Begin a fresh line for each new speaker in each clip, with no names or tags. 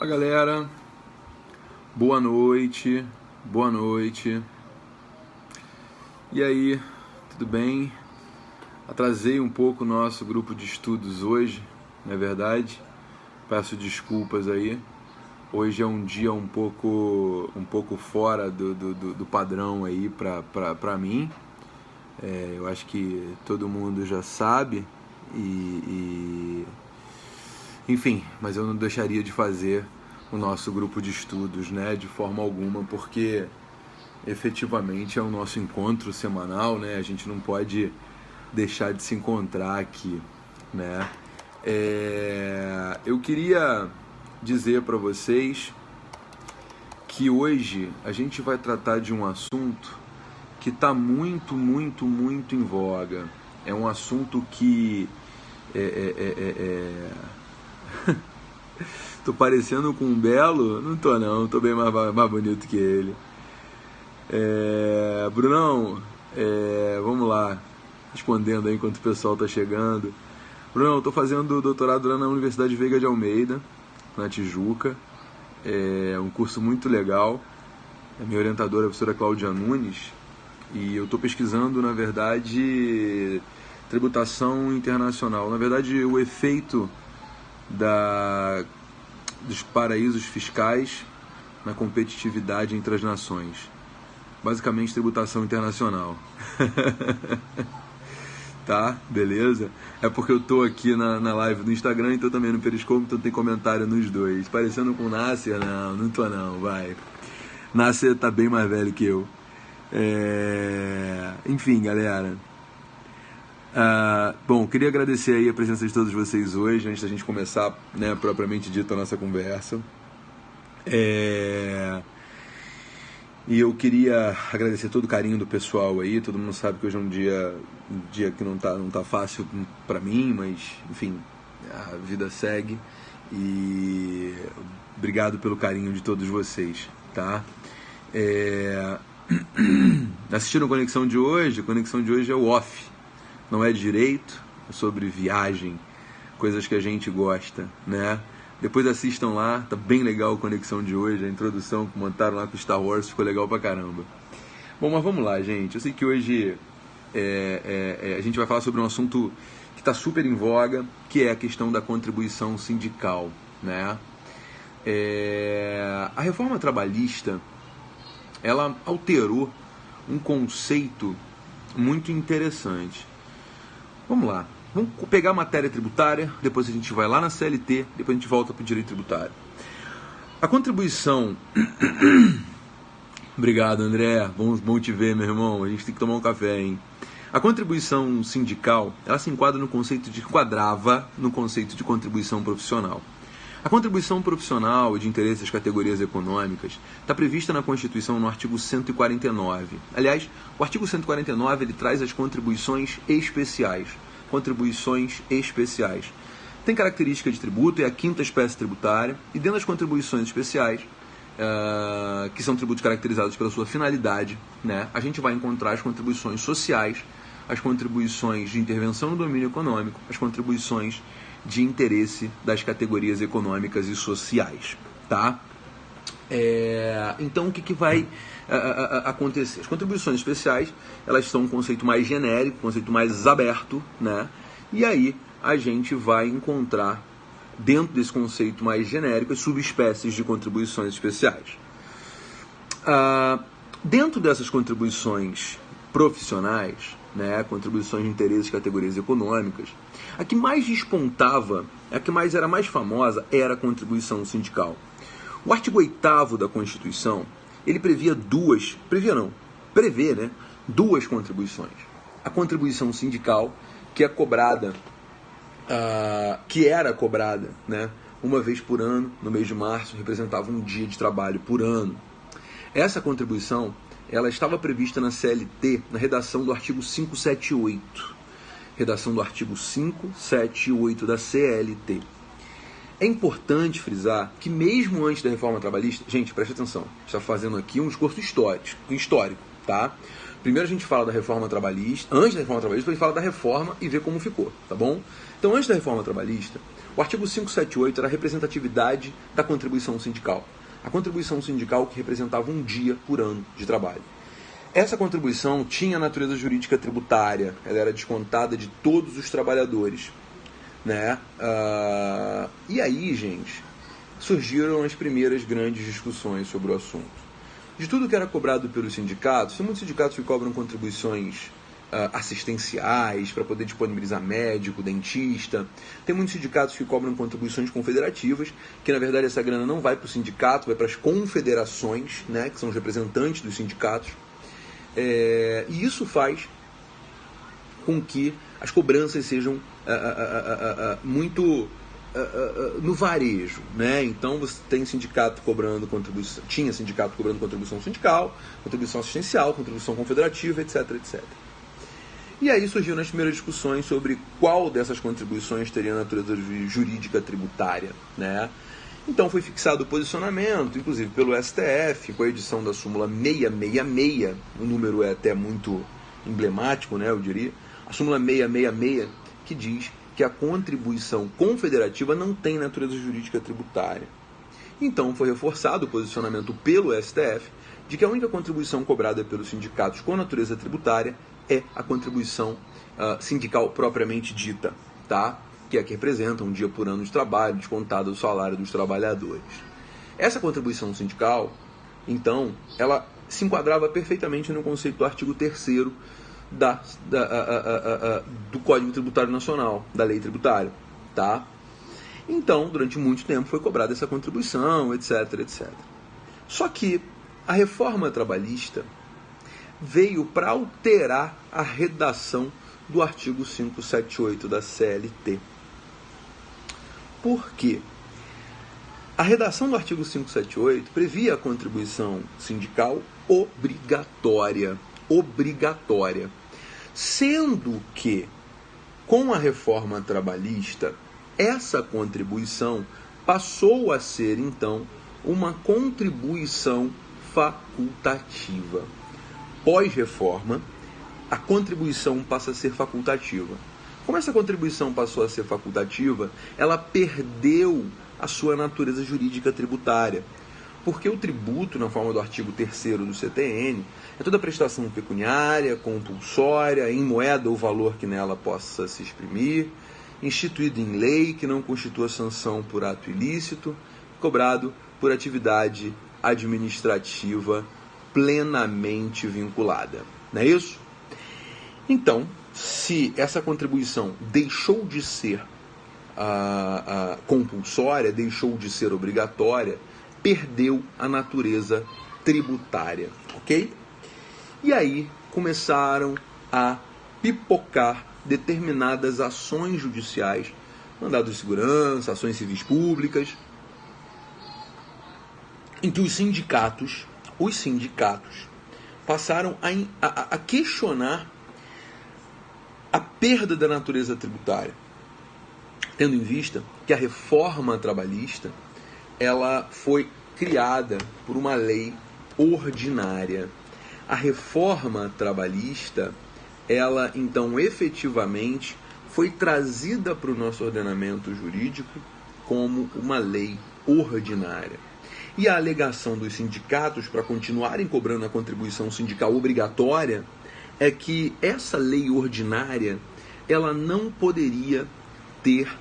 Fala galera, boa noite, boa noite. E aí, tudo bem? Atrasei um pouco o nosso grupo de estudos hoje, não é verdade? Peço desculpas aí. Hoje é um dia um pouco fora do padrão aí pra mim. Eu acho que todo mundo já sabe enfim, mas eu não deixaria de fazer o nosso grupo de estudos, né, de forma alguma, porque efetivamente é o nosso encontro semanal, né, a gente não pode deixar de se encontrar aqui, né. Eu queria dizer para vocês que hoje a gente vai tratar de um assunto que está muito em voga. É um assunto que tô parecendo com um belo? Não tô não, tô bem mais bonito que ele. Brunão, vamos lá, respondendo aí enquanto o pessoal tá chegando. Brunão, eu tô fazendo doutorado lá na Universidade Veiga de Almeida, na Tijuca. É um curso muito legal. A minha orientadora é a professora Cláudia Nunes. E eu tô pesquisando, na verdade, tributação internacional. Na verdade, o efeito dos paraísos fiscais na competitividade entre as nações. Basicamente, tributação internacional. Tá? Beleza? É porque eu tô aqui na live do Instagram, então também no Periscope, então tem comentário nos dois. Parecendo com o Nasser? Não tô não, vai. Nasser tá bem mais velho que eu. Enfim, galera. Bom, queria agradecer aí a presença de todos vocês hoje, antes da gente começar, né, propriamente dito, a nossa conversa. E eu queria agradecer todo o carinho do pessoal aí. Todo mundo sabe que hoje é um dia que não tá fácil pra mim, mas, enfim, a vida segue. E obrigado pelo carinho de todos vocês, tá? Assistiram a Conexão de hoje? A Conexão de hoje é o off. Não é direito, é sobre viagem, coisas que a gente gosta, né? Depois assistam lá, tá bem legal a Conexão de hoje, a introdução que montaram lá com Star Wars ficou legal pra caramba. Bom, mas vamos lá, gente. Eu sei que hoje a gente vai falar sobre um assunto que está super em voga, que é a questão da contribuição sindical, né? A reforma trabalhista, ela alterou um conceito muito interessante. Vamos lá, vamos pegar a matéria tributária, depois a gente vai lá na CLT, depois a gente volta para o direito tributário. A contribuição... Obrigado, André, bom te ver, meu irmão, a gente tem que tomar um café, hein? A contribuição sindical, ela se enquadra no conceito de contribuição profissional. A contribuição profissional de interesse das categorias econômicas está prevista na Constituição no artigo 149. Aliás, o artigo 149 ele traz as contribuições especiais. Contribuições especiais. Tem característica de tributo, é a quinta espécie tributária, e dentro das contribuições especiais, que são tributos caracterizados pela sua finalidade, né, a gente vai encontrar as contribuições sociais, as contribuições de intervenção no domínio econômico, as contribuições de interesse das categorias econômicas e sociais, tá? Então, o que vai acontecer? As contribuições especiais, elas são um conceito mais genérico, um conceito mais aberto, né? E aí, a gente vai encontrar, dentro desse conceito mais genérico, as subespécies de contribuições especiais. Dentro dessas contribuições profissionais, né, contribuições de interesse de categorias econômicas, a que mais despontava, a que era mais famosa, era a contribuição sindical. O artigo 8º da Constituição, ele prevê duas contribuições. A contribuição sindical, que era cobrada, né, uma vez por ano, no mês de março, representava um dia de trabalho por ano. Essa contribuição, ela estava prevista na CLT, na redação do artigo 578. Redação do artigo 578 da CLT. É importante frisar que mesmo antes da reforma trabalhista, gente, preste atenção, a gente está fazendo aqui um discurso histórico, tá? Primeiro a gente fala da reforma trabalhista, antes da reforma trabalhista, a gente fala da reforma e vê como ficou, tá bom? Então, antes da reforma trabalhista, o artigo 578 era a representatividade da contribuição sindical. A contribuição sindical que representava um dia por ano de trabalho. Essa contribuição tinha natureza jurídica tributária, ela era descontada de todos os trabalhadores, né? E aí, gente, surgiram as primeiras grandes discussões sobre o assunto. De tudo que era cobrado pelos sindicatos, tem muitos sindicatos que cobram contribuições assistenciais para poder disponibilizar médico, dentista. Tem muitos sindicatos que cobram contribuições confederativas, que na verdade essa grana não vai para o sindicato, vai para as confederações, né, que são os representantes dos sindicatos. E isso faz com que as cobranças sejam muito no varejo, né? Então você tem sindicato cobrando contribuição, tinha sindicato cobrando contribuição sindical, contribuição assistencial, contribuição confederativa, etc, etc. E aí surgiram as primeiras discussões sobre qual dessas contribuições teria natureza jurídica tributária, né? Então foi fixado o posicionamento, inclusive pelo STF, com a edição da súmula 666, o número é até muito emblemático, né, eu diria, a súmula 666, que diz que a contribuição confederativa não tem natureza jurídica tributária. Então foi reforçado o posicionamento pelo STF de que a única contribuição cobrada pelos sindicatos com natureza tributária é a contribuição sindical propriamente dita, tá? Que é a que representa um dia por ano de trabalho, descontado do salário dos trabalhadores. Essa contribuição sindical, então, ela se enquadrava perfeitamente no conceito do artigo 3º do Código Tributário Nacional, da Lei Tributária, tá? Então, durante muito tempo foi cobrada essa contribuição, etc, etc. Só que a reforma trabalhista veio para alterar a redação do artigo 578 da CLT. Por quê? A redação do artigo 578 previa a contribuição sindical obrigatória, sendo que, com a reforma trabalhista, essa contribuição passou a ser, então, uma contribuição facultativa. Pós-reforma, a contribuição passa a ser facultativa. Como essa contribuição passou a ser facultativa, ela perdeu a sua natureza jurídica tributária. Porque o tributo, na forma do artigo 3º do CTN, é toda prestação pecuniária, compulsória, em moeda ou valor que nela possa se exprimir, instituído em lei que não constitua sanção por ato ilícito, cobrado por atividade administrativa plenamente vinculada. Não é isso? Então, se essa contribuição deixou de ser compulsória, deixou de ser obrigatória, perdeu a natureza tributária, ok? E aí começaram a pipocar determinadas ações judiciais, mandados de segurança, ações civis públicas, em que os sindicatos passaram a questionar a perda da natureza tributária, tendo em vista que a reforma trabalhista ela foi criada por uma lei ordinária. A reforma trabalhista, ela então efetivamente foi trazida para o nosso ordenamento jurídico como uma lei ordinária. E a alegação dos sindicatos para continuarem cobrando a contribuição sindical obrigatória é que essa lei ordinária ela não poderia ter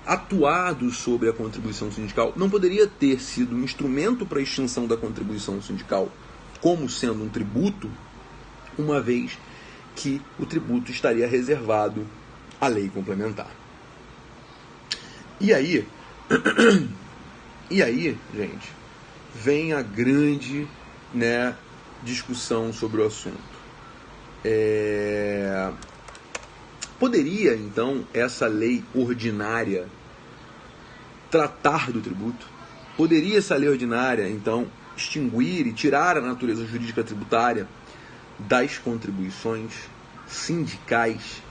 atuado sobre a contribuição sindical, não poderia ter sido um instrumento para a extinção da contribuição sindical como sendo um tributo, uma vez que o tributo estaria reservado à lei complementar. E aí, gente, vem a grande, discussão sobre o assunto. Poderia, então, essa lei ordinária tratar do tributo? Poderia essa lei ordinária, então, extinguir e tirar a natureza jurídica tributária das contribuições sindicais?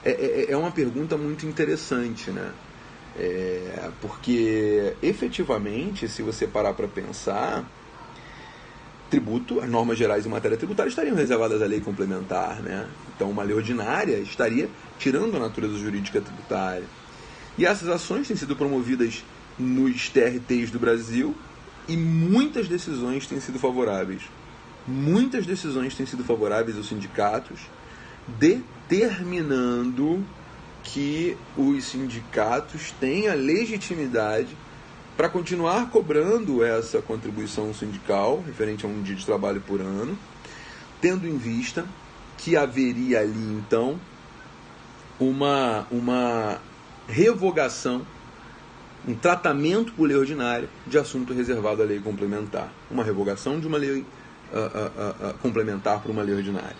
É uma pergunta muito interessante, né? Porque, efetivamente, se você parar para pensar, tributo, as normas gerais em matéria tributária estariam reservadas à lei complementar, né? Então uma lei ordinária estaria tirando a natureza jurídica tributária. E essas ações têm sido promovidas nos TRTs do Brasil e muitas decisões têm sido favoráveis. Muitas decisões têm sido favoráveis aos sindicatos, determinando que os sindicatos têm a legitimidade para continuar cobrando essa contribuição sindical, referente a um dia de trabalho por ano, tendo em vista que haveria ali, então, uma revogação, um tratamento por lei ordinária de assunto reservado à lei complementar. Uma revogação de uma lei complementar para uma lei ordinária.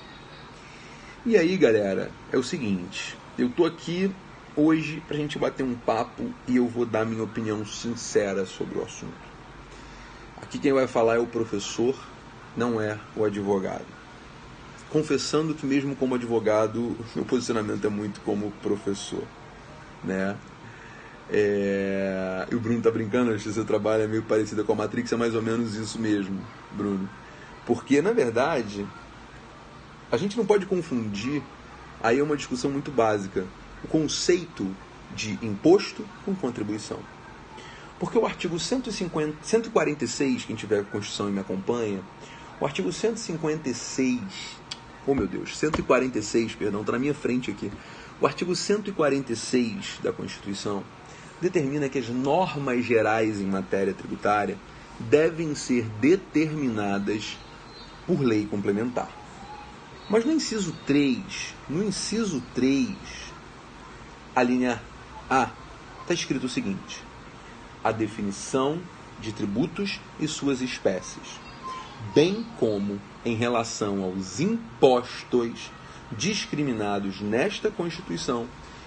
E aí, galera, é o seguinte, eu estou aqui hoje para a gente bater um papo e eu vou dar minha opinião sincera sobre o assunto. Aqui quem vai falar é o professor, não é o advogado. Confessando que mesmo como advogado, meu posicionamento é muito como professor, né? E o Bruno tá brincando, acho que seu trabalho é meio parecido com a Matrix, é mais ou menos isso mesmo, Bruno. Porque, na verdade, a gente não pode confundir, aí é uma discussão muito básica, o conceito de imposto com contribuição. Porque o artigo 146, quem tiver a Constituição e me acompanha, o artigo 146, oh meu Deus, 146, perdão, está na minha frente aqui. O artigo 146 da Constituição determina que as normas gerais em matéria tributária devem ser determinadas por lei complementar. Mas no inciso 3, a linha A, está escrito o seguinte: a definição de tributos e suas espécies, bem como em relação aos impostos discriminados nesta Constituição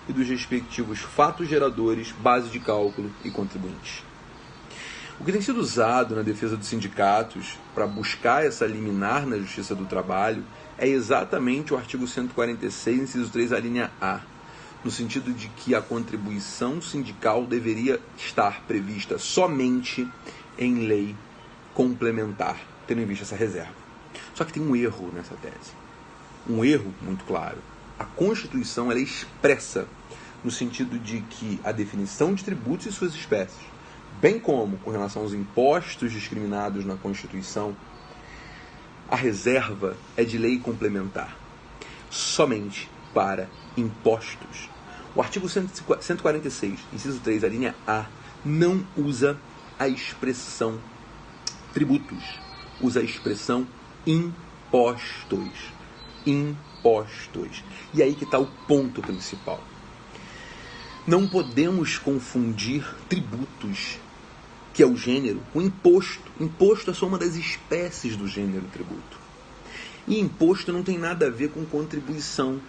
e dos respectivos fatos geradores, base de cálculo e contribuintes. O que tem sido usado na defesa dos sindicatos para buscar essa liminar na Justiça do Trabalho é exatamente o artigo 146, inciso 3, a linha A, no sentido de que a contribuição sindical deveria estar prevista somente em lei complementar, tendo em vista essa reserva. Só que tem um erro nessa tese. Um erro muito claro. A Constituição ela é expressa no sentido de que a definição de tributos e suas espécies, bem como com relação aos impostos discriminados na Constituição, a reserva é de lei complementar, somente para impostos. O artigo 146, inciso 3, a linha A, não usa a expressão tributos, usa a expressão impostos. Impostos. E aí que está o ponto principal. Não podemos confundir tributos, que é o gênero, com imposto. Imposto é só uma das espécies do gênero tributo. E imposto não tem nada a ver com contribuição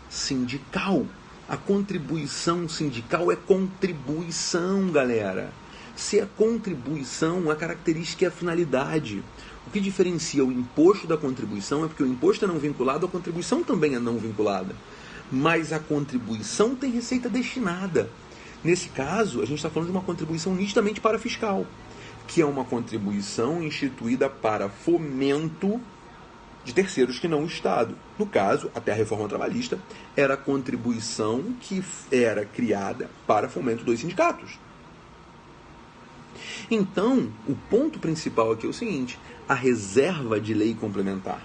sindical. A contribuição sindical é contribuição, galera. Se é contribuição, a característica é a finalidade. O que diferencia o imposto da contribuição é porque o imposto é não vinculado, a contribuição também é não vinculada. Mas a contribuição tem receita destinada. Nesse caso, a gente está falando de uma contribuição nitidamente para fiscal, que é uma contribuição instituída para fomento de terceiros que não o Estado. No caso, até a reforma trabalhista, era a contribuição que era criada para fomento dos sindicatos. Então, o ponto principal aqui é o seguinte: a reserva de lei complementar.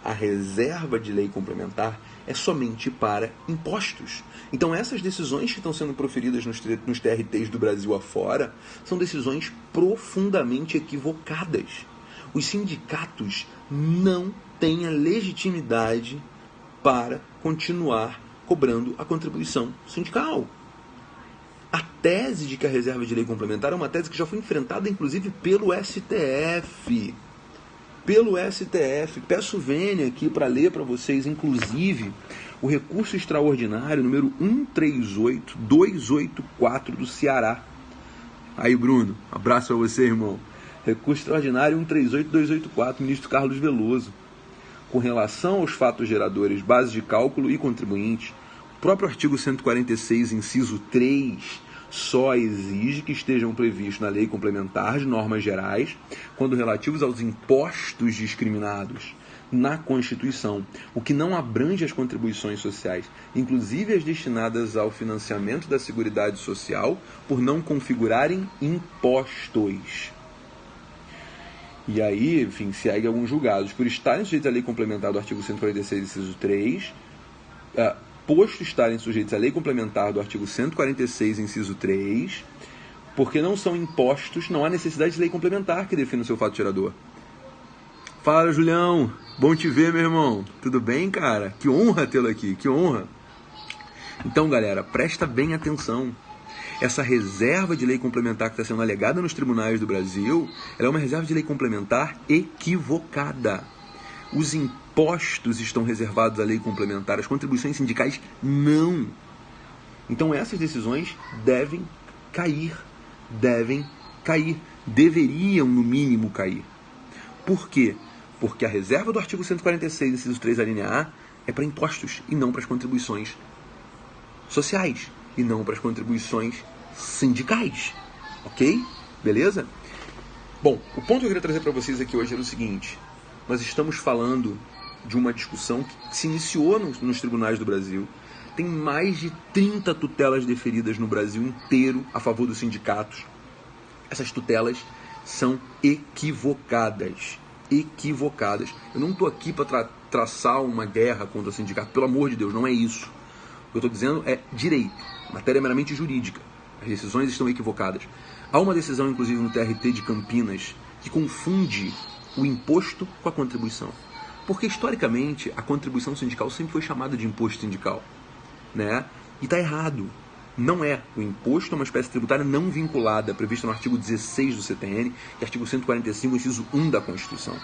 A reserva de lei complementar é somente para impostos. Então, essas decisões que estão sendo proferidas nos TRTs do Brasil afora são decisões profundamente equivocadas. Os sindicatos não têm a legitimidade para continuar cobrando a contribuição sindical. A tese de que a reserva de lei complementar é uma tese que já foi enfrentada, inclusive, pelo STF. Pelo STF. Peço vênia aqui para ler para vocês, inclusive, o recurso extraordinário número 138284 do Ceará. Aí, Bruno, abraço para você, irmão. Recurso extraordinário 138284, ministro Carlos Veloso. Com relação aos fatos geradores, base de cálculo e contribuinte, o próprio artigo 146, inciso 3, só exige que estejam previstos na lei complementar de normas gerais, quando relativos aos impostos discriminados na Constituição, o que não abrange as contribuições sociais, inclusive as destinadas ao financiamento da Seguridade Social, por não configurarem impostos. E aí, enfim, segue alguns julgados. Por estarem sujeitos à lei complementar do artigo 146, inciso 3, posto estarem sujeitos à lei complementar do artigo 146, inciso 3, porque não são impostos, não há necessidade de lei complementar que defina o seu fato gerador. Fala, Julião! Bom te ver, meu irmão. Tudo bem, cara? Que honra tê-lo aqui, que honra. Então, galera, presta bem atenção. Essa reserva de lei complementar que está sendo alegada nos tribunais do Brasil, ela é uma reserva de lei complementar equivocada. Os impostos estão reservados à lei complementar, as contribuições sindicais não. Então, essas decisões devem cair, deveriam, no mínimo, cair. Por quê? Porque a reserva do artigo 146, inciso 3, a linha A, é para impostos e não para as contribuições sociais e não para as contribuições sindicais. Ok? Beleza? Bom, o ponto que eu queria trazer para vocês aqui hoje era o seguinte: nós estamos falando de uma discussão que se iniciou nos tribunais do Brasil. Tem mais de 30 tutelas deferidas no Brasil inteiro a favor dos sindicatos. Essas tutelas são equivocadas. Eu não estou aqui para traçar uma guerra contra o sindicato, pelo amor de Deus, não é isso. O que eu estou dizendo é direito, matéria meramente jurídica. As decisões estão equivocadas. Há uma decisão, inclusive, no TRT de Campinas, que confunde o imposto com a contribuição. Porque, historicamente, a contribuição sindical sempre foi chamada de imposto sindical, né? E está errado. Não é. O imposto é uma espécie tributária não vinculada, prevista no artigo 16 do CTN e artigo 145, inciso 1 da Constituição.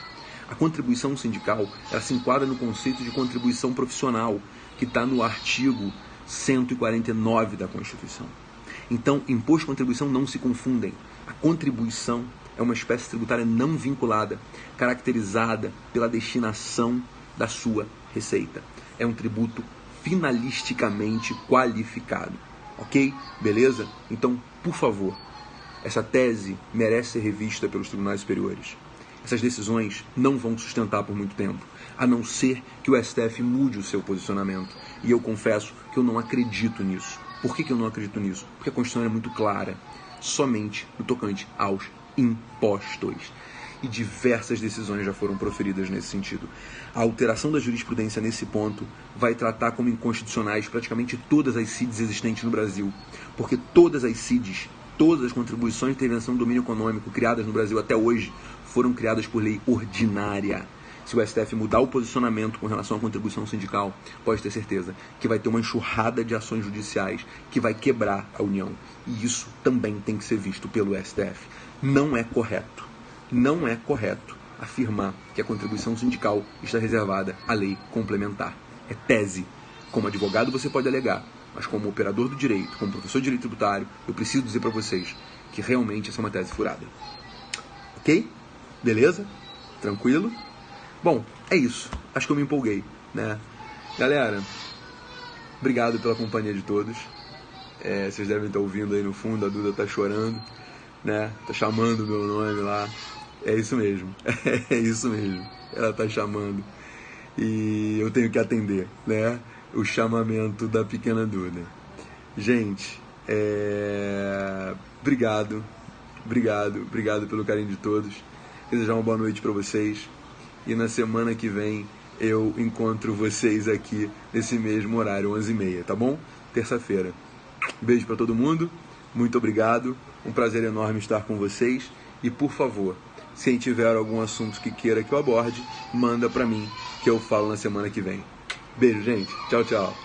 A contribuição sindical, ela se enquadra no conceito de contribuição profissional, que está no artigo 149 da Constituição. Então, imposto e contribuição não se confundem. A contribuição é uma espécie tributária não vinculada, caracterizada pela destinação da sua receita. É um tributo finalisticamente qualificado. Ok? Beleza? Então, por favor, essa tese merece ser revista pelos tribunais superiores. Essas decisões não vão sustentar por muito tempo, a não ser que o STF mude o seu posicionamento. E eu confesso que eu não acredito nisso. Por que eu não acredito nisso? Porque a Constituição é muito clara, somente no tocante aos impostos. E diversas decisões já foram proferidas nesse sentido. A alteração da jurisprudência nesse ponto vai tratar como inconstitucionais praticamente todas as CIDs existentes no Brasil, porque todas as CIDs, todas as contribuições de intervenção do domínio econômico criadas no Brasil até hoje foram criadas por lei ordinária. Se o STF mudar o posicionamento com relação à contribuição sindical, pode ter certeza que vai ter uma enxurrada de ações judiciais que vai quebrar a União. E isso também tem que ser visto pelo STF. Não é correto afirmar que a contribuição sindical está reservada à lei complementar. É tese. Como advogado você pode alegar, mas como operador do direito, como professor de direito tributário, eu preciso dizer para vocês que realmente essa é uma tese furada. Ok? Beleza? Tranquilo? Bom, é isso. Acho que eu me empolguei, né? Galera, obrigado pela companhia de todos. Vocês devem estar ouvindo aí no fundo, a Duda tá chorando, né? Tá chamando o meu nome lá. É isso mesmo. É isso mesmo. Ela tá chamando. E eu tenho que atender, né? O chamamento da pequena Duda. Gente, obrigado pelo carinho de todos. Desejar uma boa noite para vocês. E na semana que vem eu encontro vocês aqui nesse mesmo horário, 11h30, tá bom? Terça-feira. Beijo para todo mundo. Muito obrigado. Um prazer enorme estar com vocês. E por favor, se tiver algum assunto que queira que eu aborde, manda para mim que eu falo na semana que vem. Beijo, gente. Tchau, tchau.